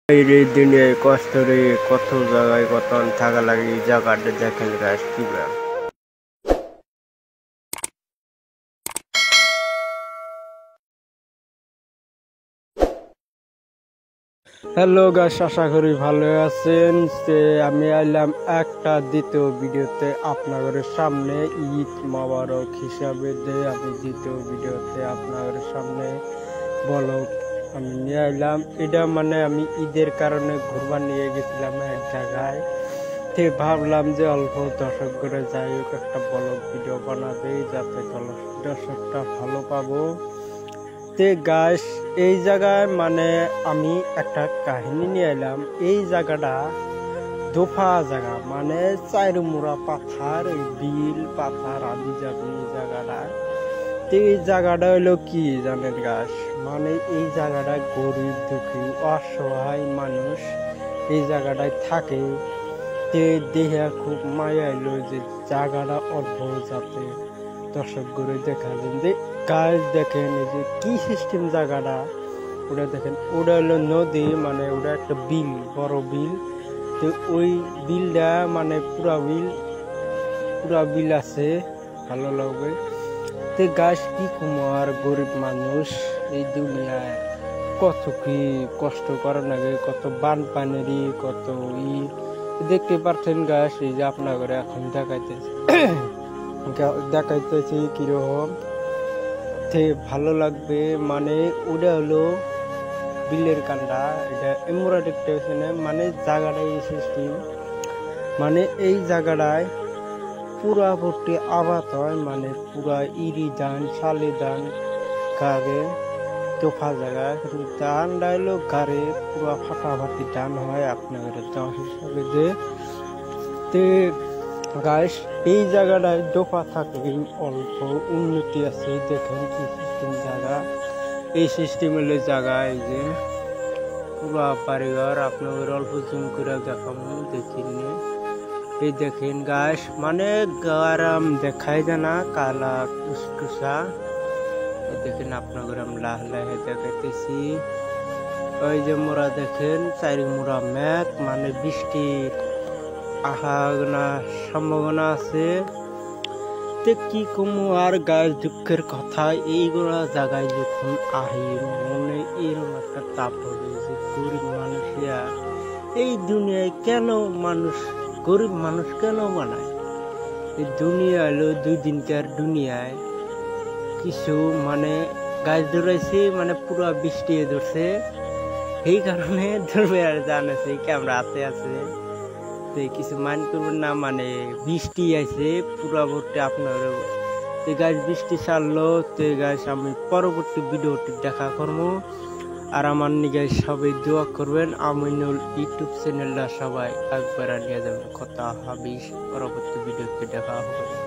এই দিনে কষ্ট রে কত জায়গায় কত থাকা লাগে এই জায়গাটা দেখেন গাছ পুরা। হ্যালো গাইস, আশা করি ভালো আছেন। আমি আইলাম একটা দ্বিতীয় ভিডিওতে আপনাদের সামনে। ঈদ মোবারক হিসাবে আমি দ্বিতীয় ভিডিওতে আপনাদের সামনে ব্লগ আমি নিয়ে আইলাম। এটা মানে আমি ঈদের কারণে ঘুরবার নিয়ে গেছিলাম এক জায়গায়। ভাবলাম যে অল্প দর্শক করে যাই হোক একটা ব্লগ ভিডিও বানাবে যাতে দর্শকটা ভালো পাবো। গাইস, এই জায়গায় মানে আমি একটা কাহিনী নিয়ে এলাম। এই জায়গাটা দোফা জায়গা, মানে চাইরমুড়া পাথার, এই বিল পাথার আদি যাবে এই জায়গাটা। এই জায়গাটা হলো কি জানেন গাইস, মানে এই জায়গাটা গরিব দুঃখী অসহায় মানুষ এই জায়গাটায় থাকে। দেখে খুব মায়া এলো যে জায়গাটা অদ্ভুত, যাতে দর্শক করে দেখালেন যে গাছ দেখেন এই যে কি সিস্টেম জায়গাটা। ওটা দেখেন, ওটা হলো নদী, মানে ওটা একটা বিল, বড় বিল। তো ওই বিলটা মানে পুরা বিল আছে, ভালো লাগবে। তো গাছ কি কুমার গরিব মানুষ এই দুনিয়ায় কত কি কষ্ট করে লাগে, কত বানপানেরই কত দেখতে পাচ্ছেন গাছ। এই যে আপনার ঘরে এখন দেখাইতেছি কিরকম ভালো লাগবে। মানে ওটা হলো বিলের কান্ডা, এটা এমরা দেখতে মানে জায়গাটা এই সিস্টেম, মানে এই জায়গাটায় পুরা ভর্তি আবাদ হয়, মানে পুরা ইরি ধান শালি ধান গাড়ে তোফা জায়গা, কিন্তু ধান ডাইলো গাড়ে পুরা ফাটাফাটি ধান হয় আপনাদের চাষ হিসাবে যে। গাছ এই জায়গাটায় দোফা থাকে, অল্প উন্নতি আছে। দেখেন কি সিস্টেম জায়গা, এই সিস্টেম হলে জায়গা। এই যে পুরা বাড়িঘর আপনাদের অল্প জুম করে দেখাবো, দেখিনি। এই দেখেন গাছ, মানে গরম দেখাই যায় না, কালা কুসকুসা। দেখেন আপনাদের আমি লাহ লাহে দেখাইতেছি। ওই যে মোরা দেখেন চারি মোরা মেঘ, মানে বৃষ্টির সম্ভাবনা আছে। কি কমু আর গাছ দুঃখের কথা, এইগুলা জায়গায় যখন আহি মনে এরকম একটা তাপ হবে যে গরিব মানুষিয়া এই দুনিয়ায় কেন গরিব মানুষ কেন বানায়। এই দুনিয়া হলো দুই দিনকার দুনিয়ায় কিছু মানে গাছ ধরাইছে, মানে পুরো বৃষ্টি ধরছে, এই কারণে ধরবে আর জানাছে ক্যামেরা হাতে আছে কিছু মাইন্ড করবেন না। মানে বৃষ্টি আইছে পুরা ভর্তি আপনার গাছ, বৃষ্টি ছাড়লো। গাছ আমি পরবর্তী ভিডিওটি দেখা করবো। আর আমার নিয়ে সবাই দোয়া করবেন। আমিনুল ইউটিউব চ্যানেলটা সবাই একবার নিয়ে যাবেন। কথা হাবিস, পরবর্তী ভিডিওতে দেখা হবে।